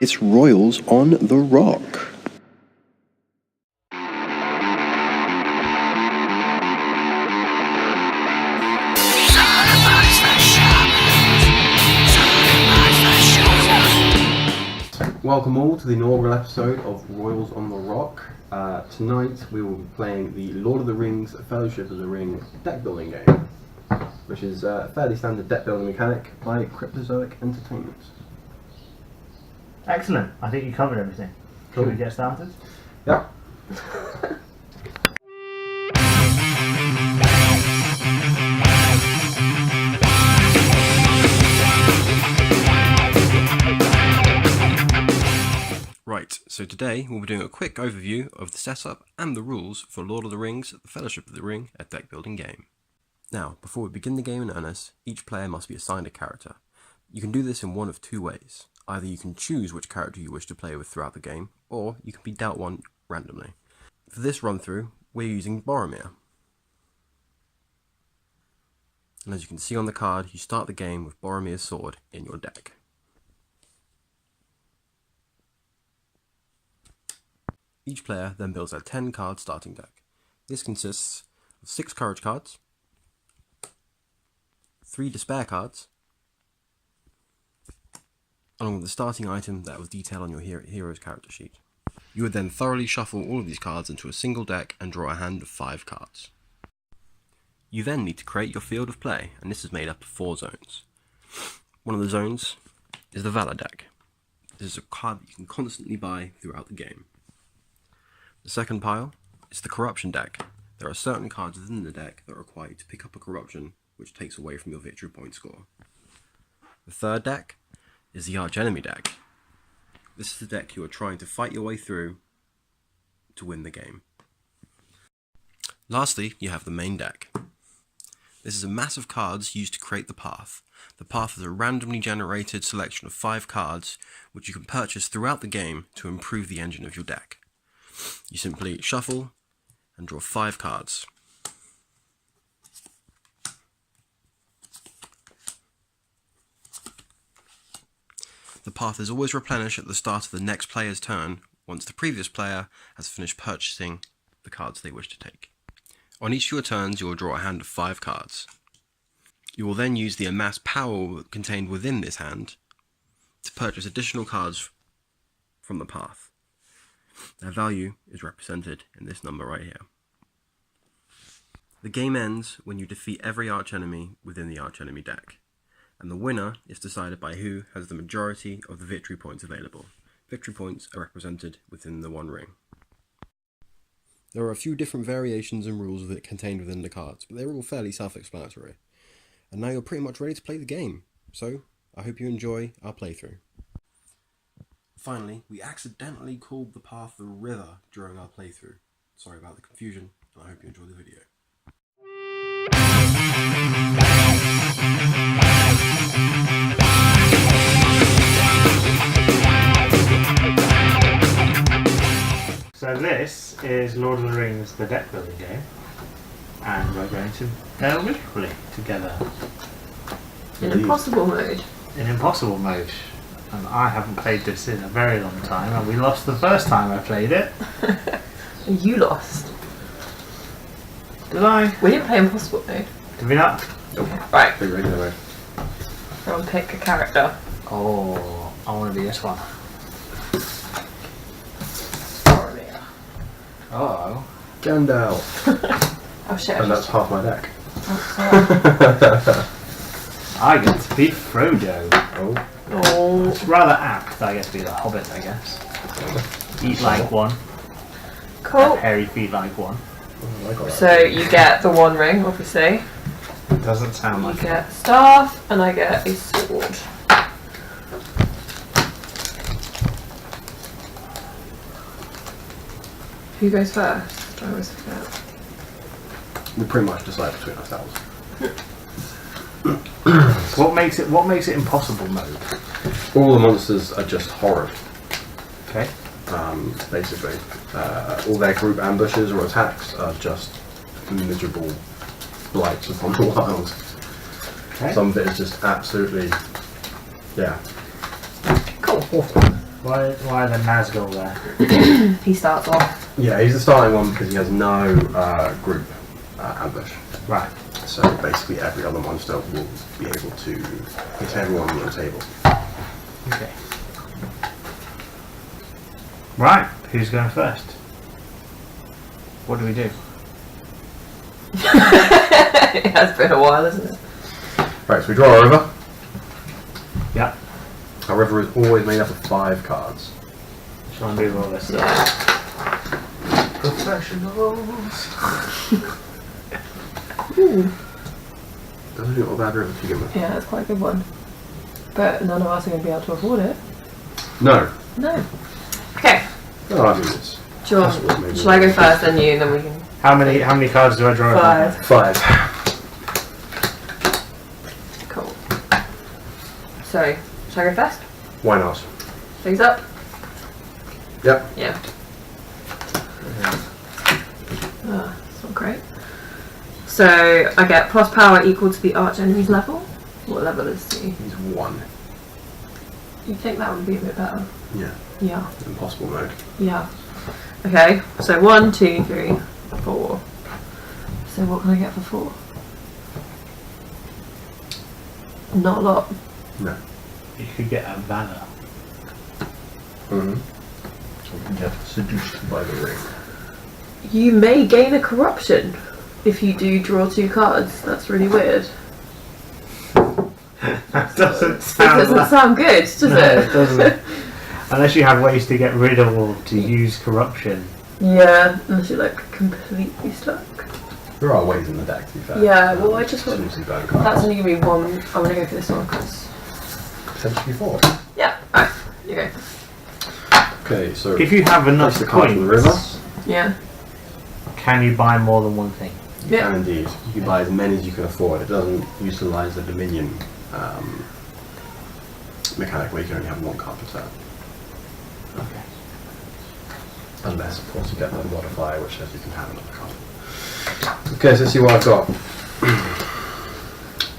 It's Royals on the Rock. Welcome all to the inaugural episode of Royals on the Rock. Tonight we will be playing the Lord of the Rings Fellowship of the Ring deck building game, which is a fairly standard deck building mechanic by Cryptozoic Entertainment. Excellent. I think you covered everything. Cool. Should we get started? Yeah. Right, so today we'll be doing a quick overview of the setup and the rules for Lord of the Rings, the Fellowship of the Ring, a deck building game. Now, before we begin the game in earnest, each player must be assigned a character. You can do this in one of two ways. Either you can choose which character you wish to play with throughout the game, or you can be dealt one randomly. For this run through, we're using Boromir. And as you can see on the card, you start the game with Boromir's sword in your deck. Each player then builds a 10 card starting deck. This consists of 6 courage cards, 3 despair cards, along with the starting item that was detailed on your hero's character sheet. You would then thoroughly shuffle all of these cards into a single deck and draw a hand of 5 cards. You then need to create your field of play, and this is made up of 4 zones. One of the zones is the Valor deck. This is a card that you can constantly buy throughout the game. The second pile is the Corruption deck. There are certain cards within the deck that require you to pick up a corruption, which takes away from your victory point score. The third deck is the Archenemy deck. This is the deck you are trying to fight your way through to win the game. Lastly, you have the main deck. This is a mass of cards used to create the path. The path is a randomly generated selection of 5 cards, which you can purchase throughout the game to improve the engine of your deck. You simply shuffle and draw 5 cards. The path is always replenished at the start of the next player's turn, once the previous player has finished purchasing the cards they wish to take. On each of your turns, you will draw a hand of 5 cards. You will then use the amassed power contained within this hand to purchase additional cards from the path. Their value is represented in this number right here. The game ends when you defeat every archenemy within the archenemy deck, and the winner is decided by who has the majority of the victory points available. Victory points are represented within the one ring. There are a few different variations and rules contained within the cards, but they're all fairly self-explanatory. And now you're pretty much ready to play the game, so I hope you enjoy our playthrough. Finally, we accidentally called the path the river during our playthrough. Sorry about the confusion, and I hope you enjoy the video. So this is Lord of the Rings, the deck building game, and we're going to go literally together. In impossible mode. In impossible mode. And I haven't played this in a very long time, and we lost the first time I played it. You lost. Did I? We didn't play impossible mode. Did we not? Nope. Right. Pretty regular mode. Everyone pick a character. Oh, I want to be this one. Boromir. Oh. Gandalf. Oh shit. And that's half my deck. I get to be Frodo. Oh. Oh. It's rather apt that I get to be the Hobbit, I guess. Eat like one. Cool. Have hairy feet like one. So you get the one ring, obviously. Doesn't sound You like get staff, and I get a sword. Who goes first? I always forget. We pretty much decide between ourselves. What makes it impossible mode? All the monsters are just horrid. Okay. Basically. All their group ambushes or attacks are just miserable blights upon the wild. Okay. Some of it is just absolutely, yeah. Cool. Awful. Why the Nazgul there? He starts off. Yeah, he's the starting one because he has no group ambush. Right. So basically every other monster will be able to hit everyone on the table. Okay. Right. Who's going first? What do we do? It has been a while, hasn't it? Right, so we draw a river. Yeah. Our river is always made up of 5 cards. Shall I do all this? Yeah. Professionals. Ooh. Doesn't do a bad river to begin with. Yeah, that's quite a good one. But none of us are going to be able to afford it. No. No. Okay. No, I mean it's Do you want, possible, maybe. shall I go first, then you, and then we can... How many cards do I draw? 5. 5. Cool. So, shall I go first? Why not? Face up? Yep. Yeah. Oh, that's not great. So, I get plus power equal to the arch enemy's level. What level is he? He's 1. You'd think that would be a bit better. Yeah. Yeah. Impossible mode. Yeah. Okay, so 1, 2, 3, 4. So what can I get for 4? Not a lot. No. You could get a Valor. Mm-hmm. So we can get seduced by the ring. You may gain a corruption if you do draw 2 cards. That's really weird. That doesn't It sound. doesn't sound good, does No, it? it doesn't. Unless you have ways to get rid of or to use corruption. Yeah, unless you're like completely stuck. There are ways in the deck, to be fair. Yeah, well, I just want. Potentially burn That's cards. only gonna be 1. I'm gonna go for this one because. Potentially 4. Yeah, alright, you go. Okay, so If you have enough place the card in the river. coins, Yeah. can you buy more than one thing? You Yeah. can indeed. You can buy as many as you can afford. It doesn't utilise the Dominion mechanic where you can only have 1 card per turn. Okay. Unless, of course, you get the modifier which says you can have another card. Okay, so let's see what I've got.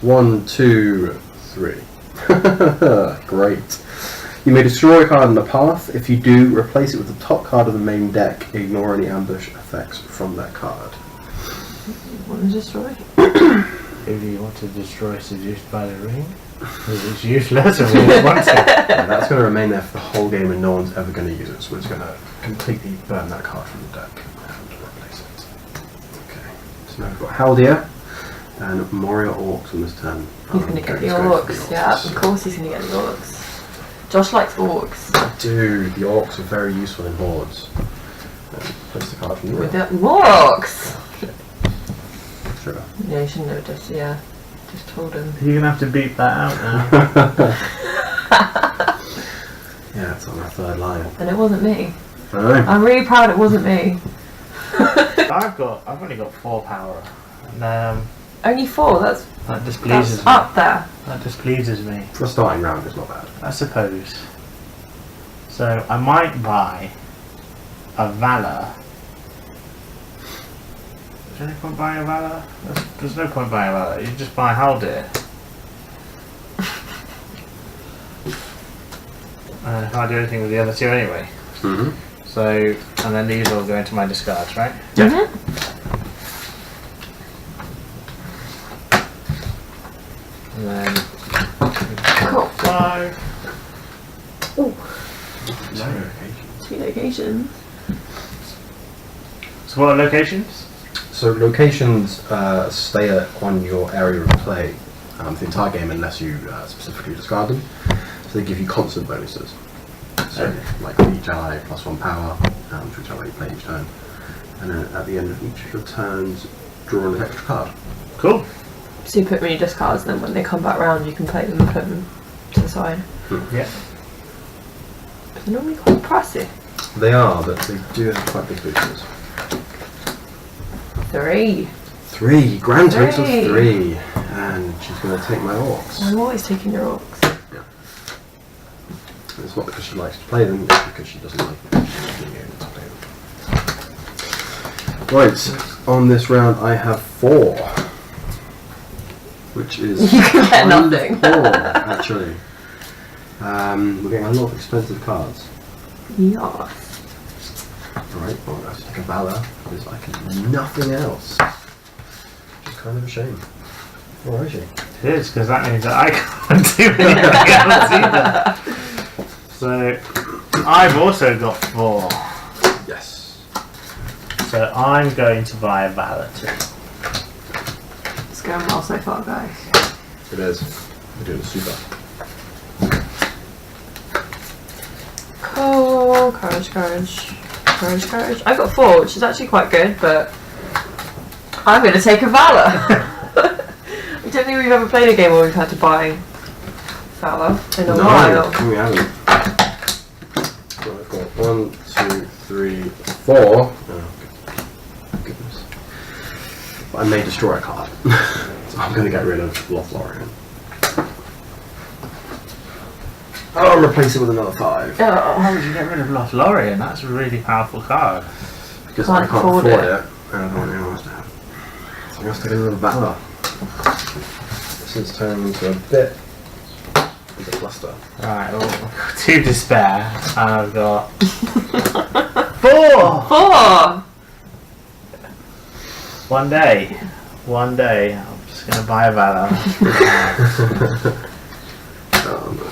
1, 2, 3. Great. You may destroy a card on the path. If you do, replace it with the top card of the main deck. Ignore any ambush effects from that card. Want to destroy? If you want to destroy Seduced by the Ring, it's useless and we don't want it. Yeah, that's going to remain there for the whole game and no one's ever going to use it, so it's going to completely burn that card from the deck and replace it. Okay, so now we've got Haldir and Moria Orcs on this turn. He's going to get the orcs. Yeah, of course he's going to get the orcs. Josh likes orcs. Dude, the Orcs are very useful in hordes. Place the card from the With river. the orcs! Sure. Yeah, you shouldn't have just told him. You're gonna have to beat that out now. Yeah, it's on our 3rd line. And it wasn't me. I know. I'm really proud it wasn't me. I've only got 4 power. And, Only 4, that's that displeases me. up there. That displeases me, For a starting round, it's not bad. I suppose. So I might buy a Valor. Is there any point buying a Valor? There's no point buying a Valor. You just buy Haldir. I can't do anything with the other 2 anyway. Mm-hmm. So, and then these all go into my discards, right? Yeah. Mhm. And then Cool. 5. Ooh, No. 2 locations. So what are locations? So locations stay on your area of play for the entire game unless you specifically discard them. So they give you constant bonuses. So like each ally plus 1 power, which ally you play each turn. And then at the end of each of your turns, draw an extra card. Cool. So you put them in your discards, and then when they come back round, you can play them and put them to the side. Yeah. They're normally quite pricey. They are, but they do have quite big boosters. 3. 3, grand total of 3. 3. And she's going to take my orcs. I'm always taking your orcs. And it's not because she likes to play them, it's because she doesn't like being able to play them. Right, on this round I have 4. Which is You can get kind of nothing. poor, actually. We're getting a lot of expensive cards. Yes. Right, well, I have to take a Valor because I can do nothing else. Which is kind of a shame. Alrighty. It is, because that means that I can't do anything else either. So, I've also got 4. Yes. So, I'm going to buy a Valor too. It's going well so far, guys. It is. We're doing super. Cool. Courage, courage. Courage, courage. I got 4, which is actually quite good, but I'm going to take a Valor. I don't think we've ever played a game where we've had to buy Valor in a while. We haven't. So I've got 1, 2, 3, 4. Oh, goodness. But I may destroy a card. So I'm going to get rid of Lothlorien. Oh, I'll replace it with another 5. How would you get rid of Lothlorien? That's a really powerful card. Because Can't I can't afford afford it. it. And I don't want anyone else to have it. So I'm going to take another Valor. This is turning into a bit of a cluster. Right, well, I've got 2 despair, and I've got 4! 4! One day, I'm just going to buy a Valor. Oh, no.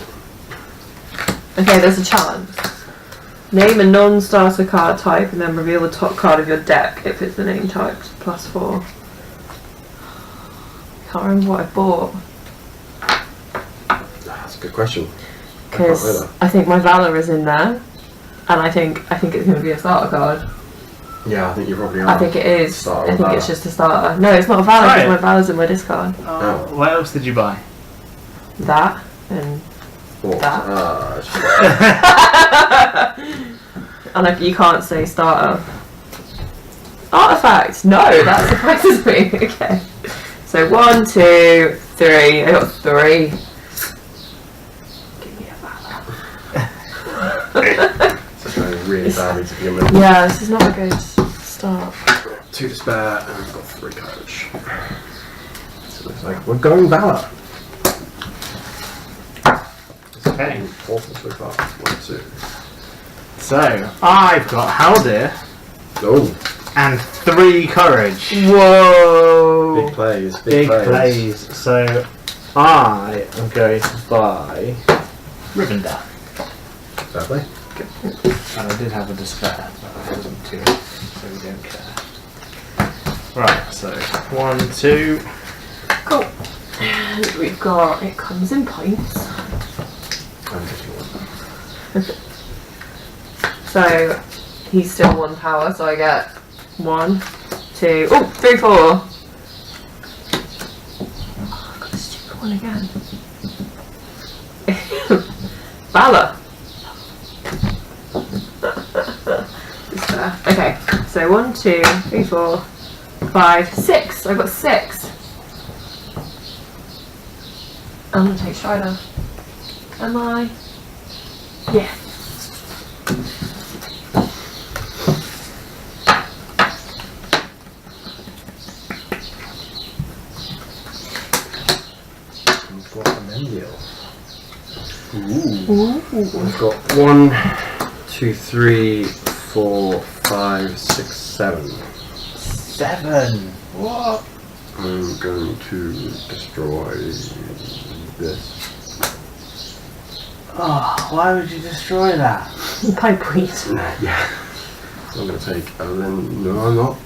Okay, there's a challenge. Name a non-starter card type and then reveal the top card of your deck if it's the name type. +4. Can't remember what I bought. That's a good question. Because I think my Valor is in there. And I think it's going to be a starter card. Yeah, I think you probably are. I think it is. Starter I think Valor. it's just a starter. No, it's not a Valor because Right. my Valor's in my discard. Oh. What else did you buy? That and What? That. and like you can't say starter. Artifact. No, that surprises me. Okay. So 1, 2, 3. I got 3. Give me a Valor. So it's going really badly to begin with. Yeah, this is not a good start. 2 despair and I've got 3 courage. So it looks like we're going Valor. Okay. Awful so far. 1, 2. So, I've got Haldir Oh, and 3 courage. Whoa. big plays. Big plays. So, I am going to buy Rivendell. Sadly. And I did have a despair, but I wasn't too, so we don't care. Right, so 1, 2. Cool. And we've got, it comes in pints. I'm taking 1. So he's still 1 power, so I get 1, 2, oh, 3, 4. Oh, I got a stupid one again. Valor. Okay, so 1, 2, 3, 4, 5, 6. I got 6. I'm gonna take Strider. Am I? Yeah. We've got an Endeal. Ooh. We've got 1, 2, 3, 4, 5, 6, 7. 7. What? I'm going to destroy this. Oh, why would you destroy that? Pipeweed. Yeah. So I'm going to take a No, I'm not.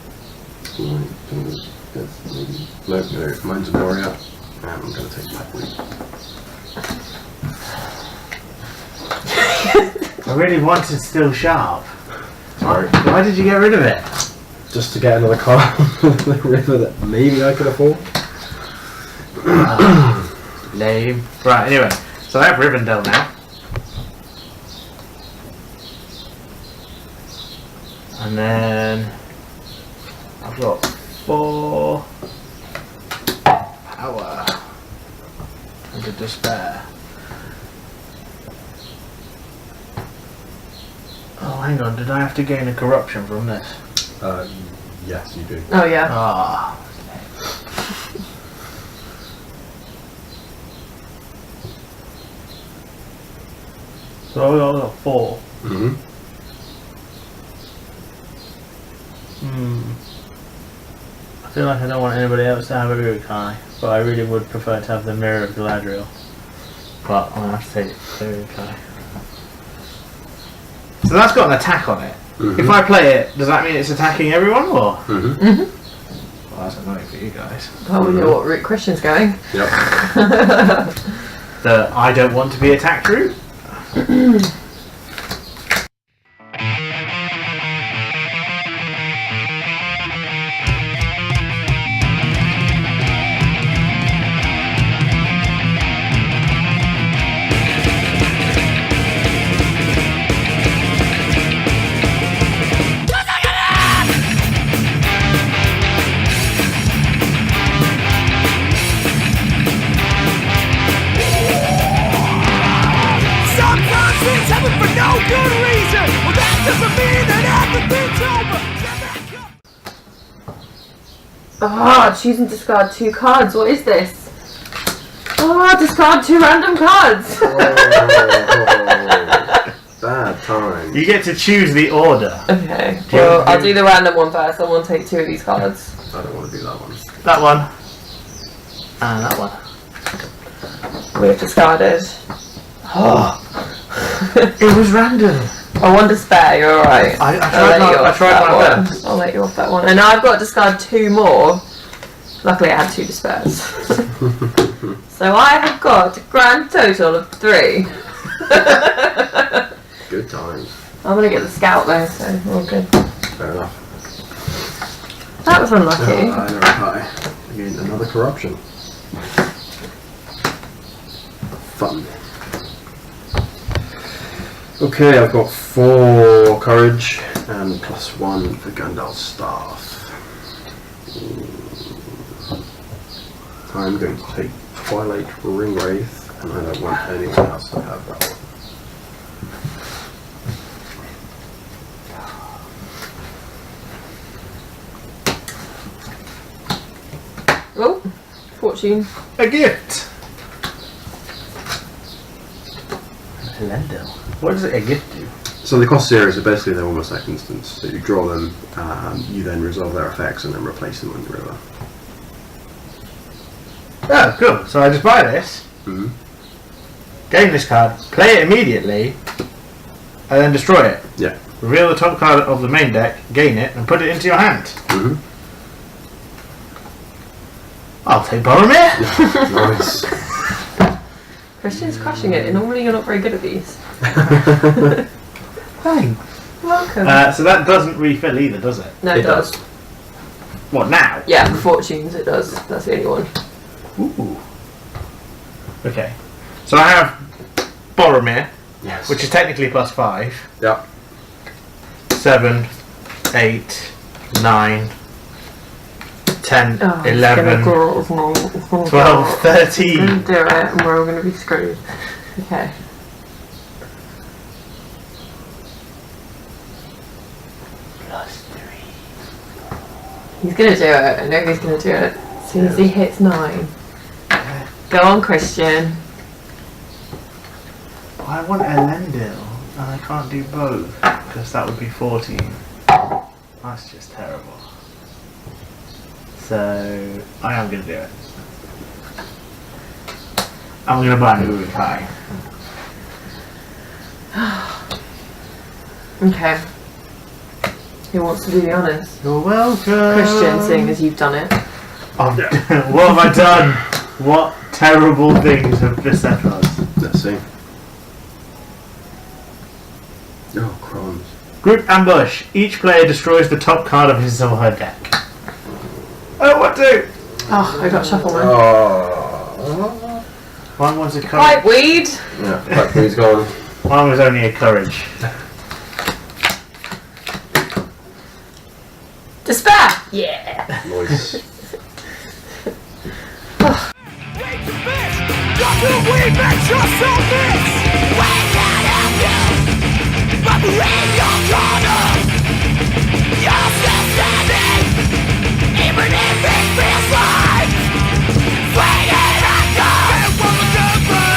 No, mine's a warrior. And I'm going to take Pipeweed. I really wanted Steel Sharp. Sorry. Why did you get rid of it? Just to get another card from the river that maybe I could afford. Lame. Right, anyway. So I have Rivendell now. And then I've got 4 power and a despair. Oh, hang on. Did I have to gain a corruption from this? Yes, you do. Oh yeah. Ah. So I got 4. Mm-hmm. I feel like I don't want anybody else to have a Urukai, but I really would prefer to have the Mirror of Galadriel. But I'm going to have to take the Urukai. So that's got an attack on it. Mhm. If I play it, does that mean it's attacking everyone, or? Mm-hmm. Well, that's annoying for you guys. Oh, we know what route Christian's going. Yep. The I don't want to be attacked route? Sometimes things happen for no good reason. Well, that doesn't mean that everything's over. Choose and discard 2 cards. What is this? Discard 2 random cards. Oh, bad time. You get to choose the order. Okay, well, I'll do the random one first. I want to take 2 of these cards. I don't want to do that one. That one. And that one. We've discarded. Oh. It was random. Oh, one despair, you're alright. I I'll tried let my- you I off tried that my one. best. I'll let you off that one. And now I've got to discard 2 more. Luckily, I had 2 despairs. So I have got a grand total of 3. Good times. I'm going to get the scout though, so we're all good. Fair enough. That was unlucky. Urukai. Again, another corruption. Fun. Okay, I've got 4 courage and +1 for Gandalf's staff. I'm going to take Twilight Ringwraith, and I don't want anyone else to have that one. Oh, fortune. A gift. Elendil. What does a gift do? So the cost zero, so basically they're almost like instants. So you draw them, you then resolve their effects, and then replace them in the river. Oh, cool. So I just buy this, Mm-hmm. gain this card, play it immediately, and then destroy it. Yeah. Reveal the top card of the main deck, gain it, and put it into your hand. Mm-hmm. I'll take Boromir. Nice. Christian's crushing it. Normally you're not very good at these. Thanks. Welcome. So that doesn't refill either, does it? No, it does. What, now? Yeah, for fortunes it does. That's the only one. Ooh. Okay. So I have Boromir, Yes. which is technically +5. Yeah. 7, 8, 9, 10, Oh, 11, 12, 13. Do it, and we're all going to be screwed. Okay. +3. He's going to do it. I know he's going to do it. As soon as he hits 9. Go on, Christian. I want Elendil, and I can't do both, because that would be 14. That's just terrible. So, I am going to do it. I'm going to buy an Urukai. Okay. Who wants to do the honours? You're welcome. Christian, seeing as you've done it. What have I done? What terrible things have beset us? Let's see. Oh, crumbs. Group ambush. Each player destroys the top card of his or her deck. Oh, what do? Oh, I got shuffle one. Oh. One was a courage. Pipeweed! Yeah, but he's gone. One was only a courage. Despair! Yeah! Nice. Raise your fist. Drop your weed, make your soul mix. We can't help you, but we're in your corner. You're still standing, even if it feels like swinging a gun.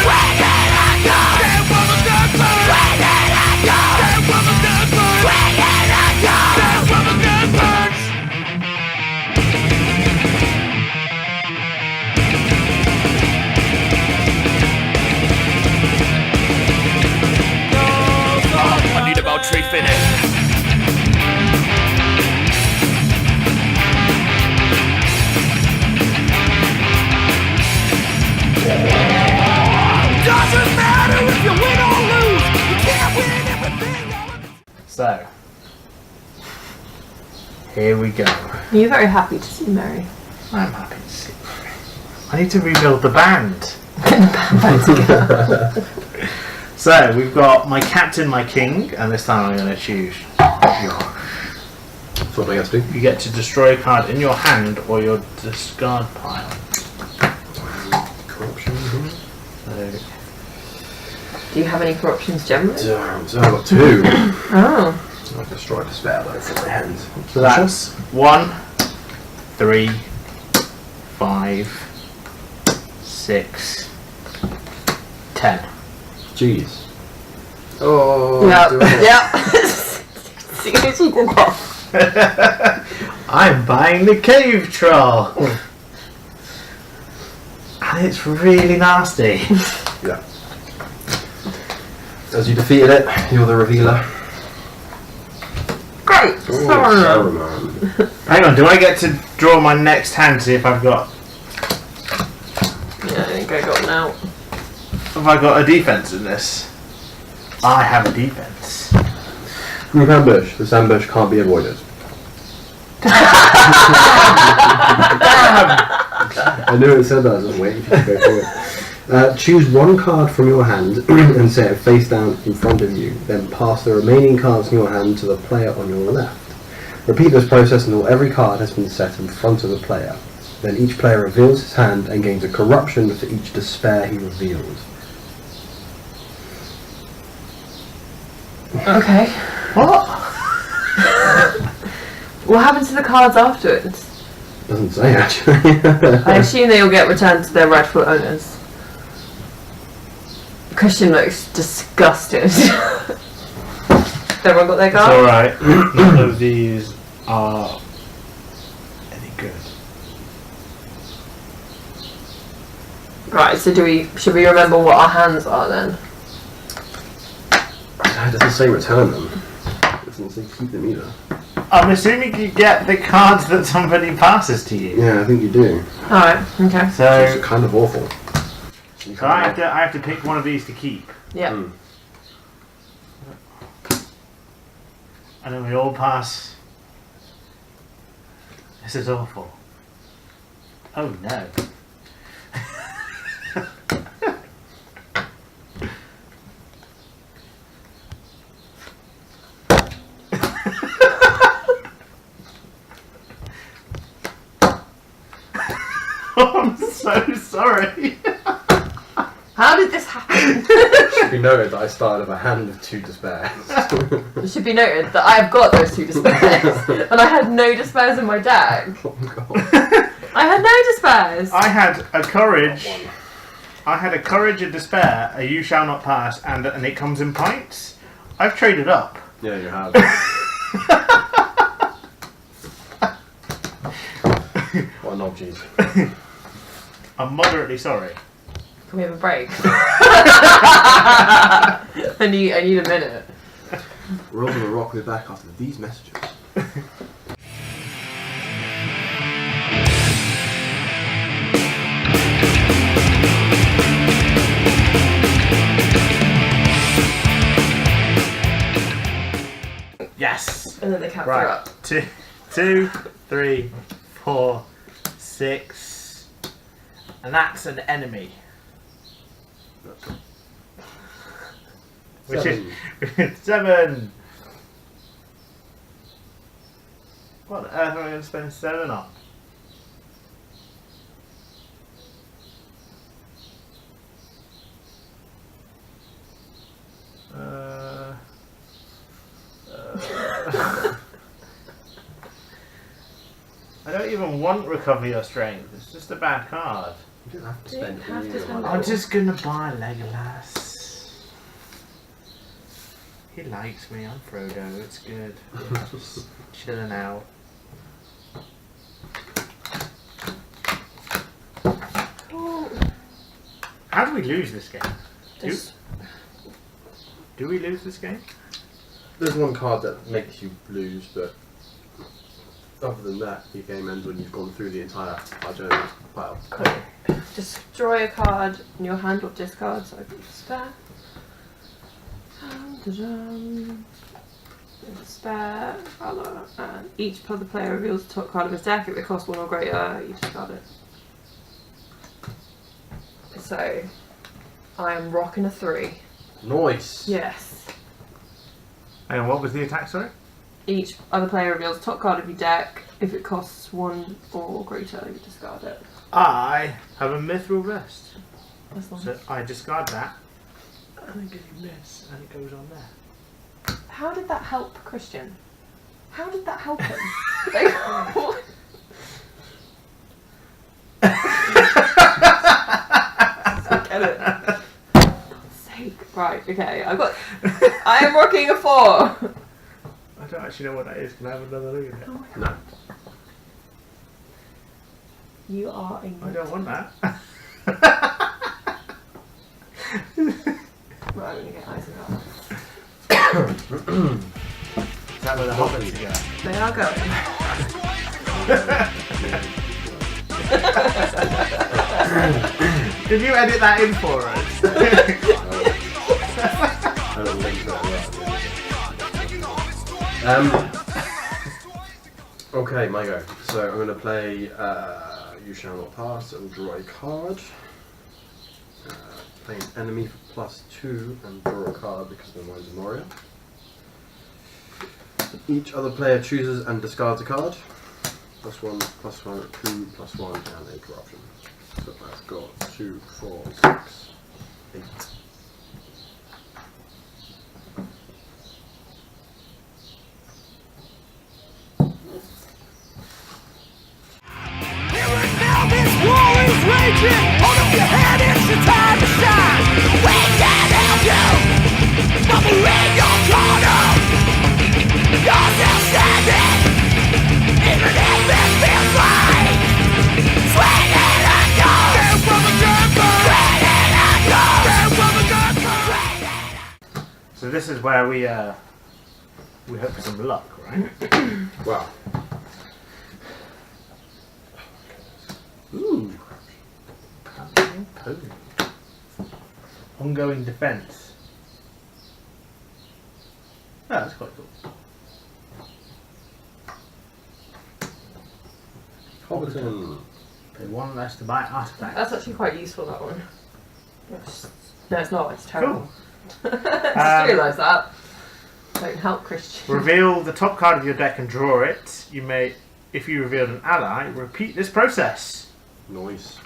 Swinging a gun. Swinging a gun. Swinging a gun. safe in it. Doesn't matter if you win or lose. You can't win everything all at So, here we go. Are you very happy to see Mary? I'm happy to see you. I need to rebuild the band. So, we've got my captain, my king, and this time I'm going to choose Josh. That's what I get to do. You get to destroy a card in your hand or your discard pile. Corruption. So, Do you have any corruptions generally? So I've got 2. Oh. I've destroyed despair though from my hand. so that's 1, 3, 5, 6, 10. Jeez. Oh. Yeah. do it. Yeah. See what you did there. I'm buying the cave troll. And it's really nasty. Yeah. As you defeated it, you're the revealer. Great. Oh, Sorry. Saruman. Hang on, do I get to draw my next hand to see if I've got Yeah, I think I got now. a defense in this? I have a defense. Group ambush. This ambush can't be avoided. I knew it said that. I was just waiting for you to go through it. Choose one card from your hand and set it face down in front of you. Then pass the remaining cards in your hand to the player on your left. Repeat this process until every card has been set in front of the player. Then each player reveals his hand and gains a corruption for each despair he reveals. Okay. What? What happens to the cards afterwards? Doesn't say actually. I assume they all get returned to their rightful owners. Christian looks disgusted. Everyone got their It's card? alright. None of these are any good. Right, so should we remember what our hands are then? It doesn't say return them. It doesn't say keep them either. I'm assuming you get the cards that somebody passes to you. Yeah, I think you do. Alright, okay. It's So kind of awful. I have to pick one of these to keep. Yeah. Mm. And then we all pass. This is awful. Oh no. I'm so sorry. How did this happen? It should be noted that I started with a hand of 2 despairs. It should be noted that I have got those 2 despairs, and I had no despairs in my deck. Oh god. I had no despairs. I had a courage. I had a courage, a despair, a you shall not pass, and it comes in pints. I've traded up. Yeah, you have. What a knob, jeez. I'm moderately sorry. Can we have a break? I need a minute. Rolls on the rock, we'll be back after these messages. Yes. And then the cats are Right. up. 2, 3, 4, 6, and that's an enemy. Which is 7. What on earth am I going to spend 7 on? I don't even want recover your strength. It's just a bad card. You don't have to You don't spend have all to your spend money. I'm just gonna buy Legolas. He likes me. I'm Frodo. It's good. Yeah, just chilling out. How do we lose this game? Just Do we lose this game? There's one card that makes you lose, but other than that, your game ends when you've gone through the entire Argonian pile. Cool. Destroy a card in your hand or discard, so I can spare. Spare, Valor, and each other player reveals the top card of his deck. If it costs 1 or greater, you discard it. So, I am rocking a 3. Nice. Yes. And what was the attack, sorry? Each other player reveals the top card of your deck. If it costs 1 or greater, you discard it. I have a Mithril Vest. That's nice. So I discard that, and I give you this, and it goes on there. How did that help Christian? How did that help him? Like, what? Get it? For God's sake. Right, okay. I am rocking a 4. I don't actually know what that is. Can I have another look at it? No. You are a I nut. don't want that. Right, I'm gonna get Isengard. Is that where the hobbits go? They are going. Did you edit that in for us? I don't link that. Okay, my go. So I'm going to play You Shall Not Pass and draw a card. Play an enemy for +2 and draw a card because then mine's a Moria. Each other player chooses and discards a card. +1, +1, 2, +1, and a corruption. So I've got 2, 4, 6, 8. Here and now this war is raging. Hold up your head, it's your time to shine. We can't help you, but we're in your corner. You're still standing, even if it feels like swinging a gun. Down from a gunfight. Swinging a gun. Down from a gunfight. So this is where we hope for some luck, right? Wow. Ooh. Ongoing defense. Oh, that's quite cool. Hobbiton. Pay 1 less to buy artifacts. That's actually quite useful, that one. No, it's not. It's terrible. Cool. I just realised that. Don't help Christian. Reveal the top card of your deck and draw it. You may, if you revealed an ally, repeat this process. Nice.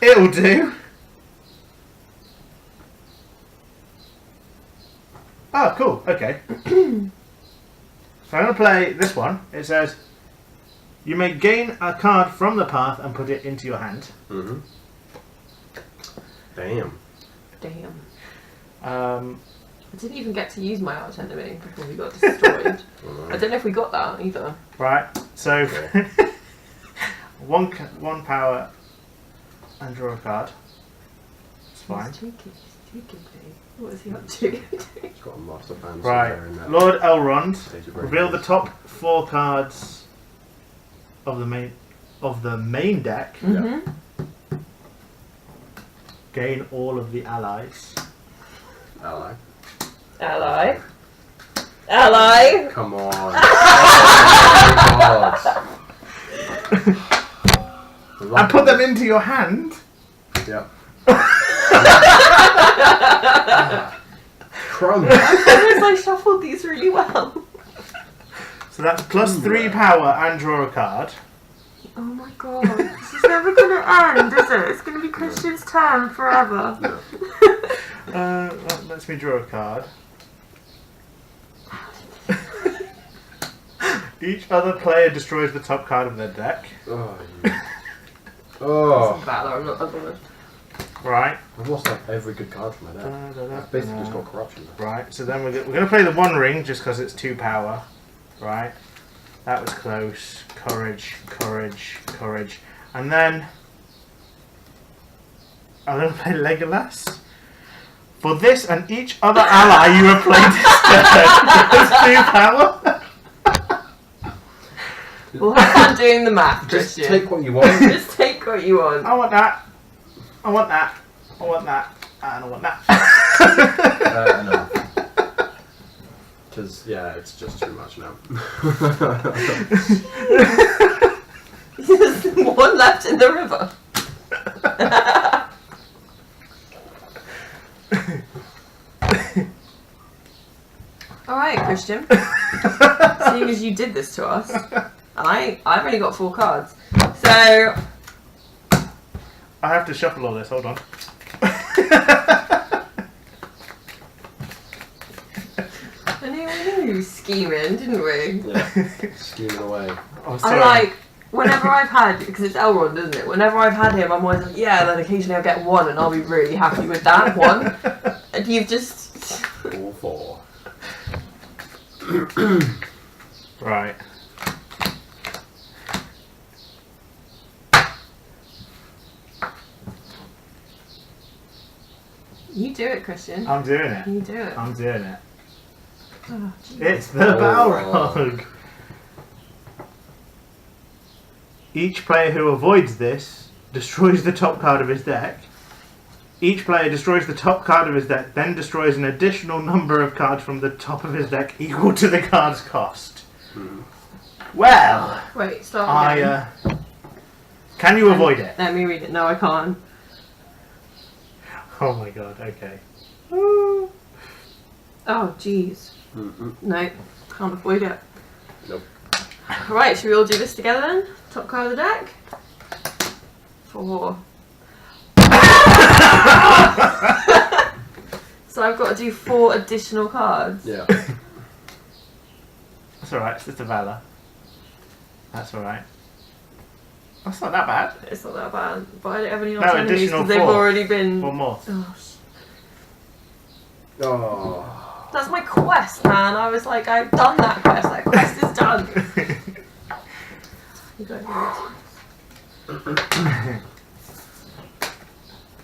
It'll do. Oh, cool. Okay. So I'm going to play this one. It says, you may gain a card from the path and put it into your hand. Mm-hmm. Damn. Damn. Um, I didn't even get to use my arch enemy before we got destroyed. I don't know if we got that either. right. So, one power and draw a card. It's fine. He's cheeky. He's cheeky, please. What is he up to? It's got a master plan Right. somewhere in that. Lord Elrond. stage of Reveal the readiness. top 4 cards of the main deck. Mm-hmm. Gain all of the allies. Ally. Ally. Ally. Come on. Oh, God. And put them into your hand. Yep. Crumb. I shuffled these really well. So that's +3 power and draw a card. Oh my god. This is never going to end, is it? It's going to be Christian's turn forever. That lets me draw a card. Each other player destroys the top card of their deck. Oh, you. Oh. Valor, I'm not bothered. Right. I've lost like every good card from my deck. I've basically just got corruption. Right, so then we're going to play the One Ring just because it's 2 power. Right. That was close. Courage, courage, courage. And then I'm going to play Legolas For this and each other ally you have played this turn, gets 2 power. We'll have fun doing the math, Just Christian. take what you want. Just take what you want. I want that. I want that. I want that. And I want that. No. Because, yeah, it's just too much now. There's one left in the river. Alright, Christian. Seeing as you did this to us, and I've only got 4 cards. So, I have to shuffle all this, hold on. I knew we were scheming, didn't we? Yeah, scheming away. Oh, I'm sorry. like, whenever I've had, because it's Elrond, isn't it? Whenever I've had him, I'm always like, yeah, then occasionally I'll get 1 and I'll be really happy with that 1. And you've just... All 4. Right. You do it, Christian. I'm doing it. You do it. I'm doing it. Oh, geez. It's the Oh. Balrog. Each player who avoids this destroys the top card of his deck. Each player destroys the top card of his deck, then destroys an additional number of cards from the top of his deck equal to the card's cost. Well, Wait, start again. can you avoid it? Let me read it. No, I can't. Oh my god, okay. Oh, jeez. Mm-mm. No, can't avoid it. Nope. Right, should we all do this together then? Top card of the deck. 4. So I've got to do 4 additional cards. Yeah. That's alright, it's just a Valor. That's alright. That's not that bad. It's not that bad, but I don't have any No, alternatives additional because they've 4. already been... 1 more. Oh, Oh. that's my quest, man. I was like, I've done that quest. That quest is done. You don't know it.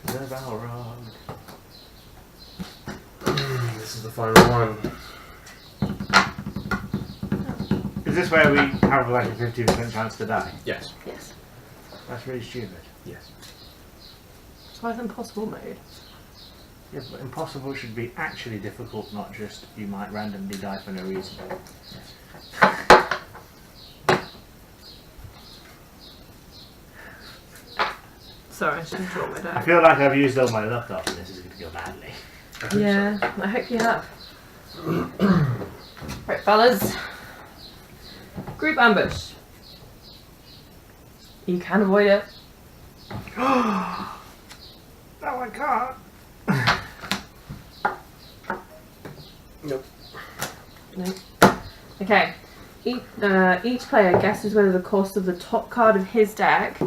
The Balrog. This is the final one. Is this where we have like a 50% chance to die? Yes. Yes. That's really stupid. Yes. That's why it's impossible mode. Yeah, but impossible should be actually difficult, not just you might randomly die for no reason. Sorry, I should have drawn my I deck. feel like I've used all my luck up and this is going to go badly. Yeah, I hope you have. Right, fellas. Group ambush. You can avoid it. No, I can't. Nope. No. Okay. Each player guesses whether the cost of the top card of his deck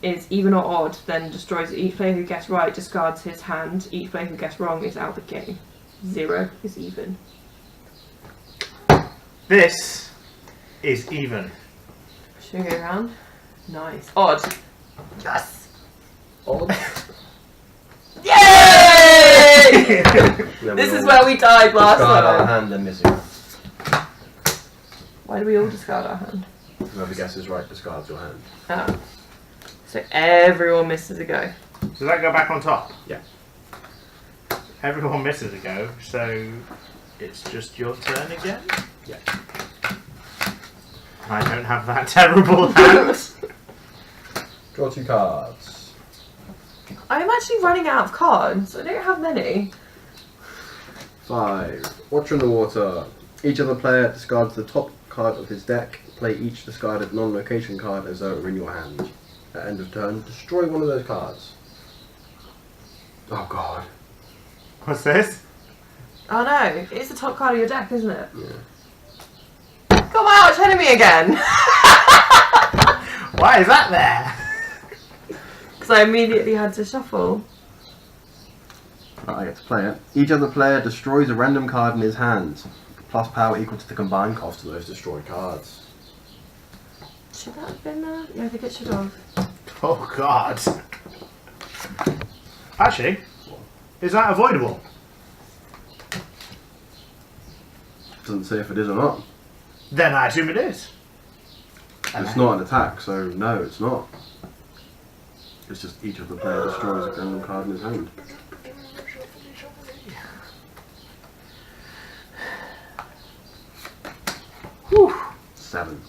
is even or odd, then destroys it. Each player who guessed right discards his hand. Each player who guessed wrong is out of the game. 0 is even. This is even. Should we go around? Nice. Odd. Yes! Odd. Yay! Then This we is all where we died last discard our time. hand and missing. Why do we all discard our hand? Whoever guesses right discards your hand. Oh. So everyone misses a go. Does that go back on top? Yeah. Everyone misses a go, so it's just your turn again? Yeah. I don't have that terrible hand. Draw 2 cards. I'm actually running out of cards. I don't have many. 5. Watcher in the water. Each other player discards the top card of his deck. Play each discarded non-location card as though it were in your hand. At end of turn, destroy one of those cards. Oh god. What's this? Oh no, it's the top card of your deck, isn't it? Yeah. Got my arch enemy again! Why is that there? Because I immediately had to shuffle. Right, I get to play it. Each other player destroys a random card in his hand. Plus power equal to the combined cost of those destroyed cards. Should that have been there? Yeah, I think it should have. Oh god. Actually, Is that avoidable? Doesn't say if it is or not. Then I assume it is. It's not an attack, so no, it's not. It's just each of the players destroys a random card in his hand. Whew. 7.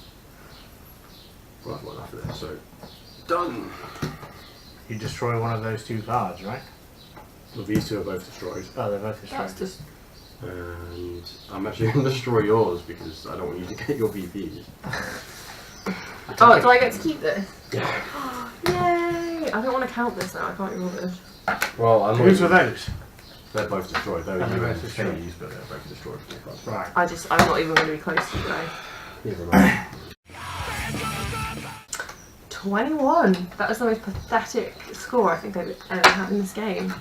Well, I've got enough of this, so done. You destroy one of those 2 cards, right? Well, these 2 are both destroyed, Oh, they're both destroyed. That's just. and I'm actually going to destroy yours because I don't want you to get your VPs. Oh, do I get to keep this? Yeah. Yay! I don't want to count this now. I can't be bothered. Well, I'm Whose were those? They're both destroyed. They're Oh, they're both both destroyed. destroyed, but they're both destroyed. Right. I'm not even going to be close to you guys. Never mind. 21. That was the most pathetic score I think I've ever had in this game.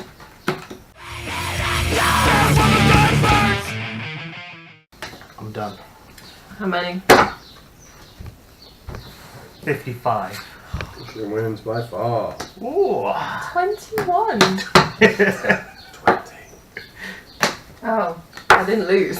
I'm done. How many? 55. She wins by far. Ooh. 21. 20. Oh, I didn't lose.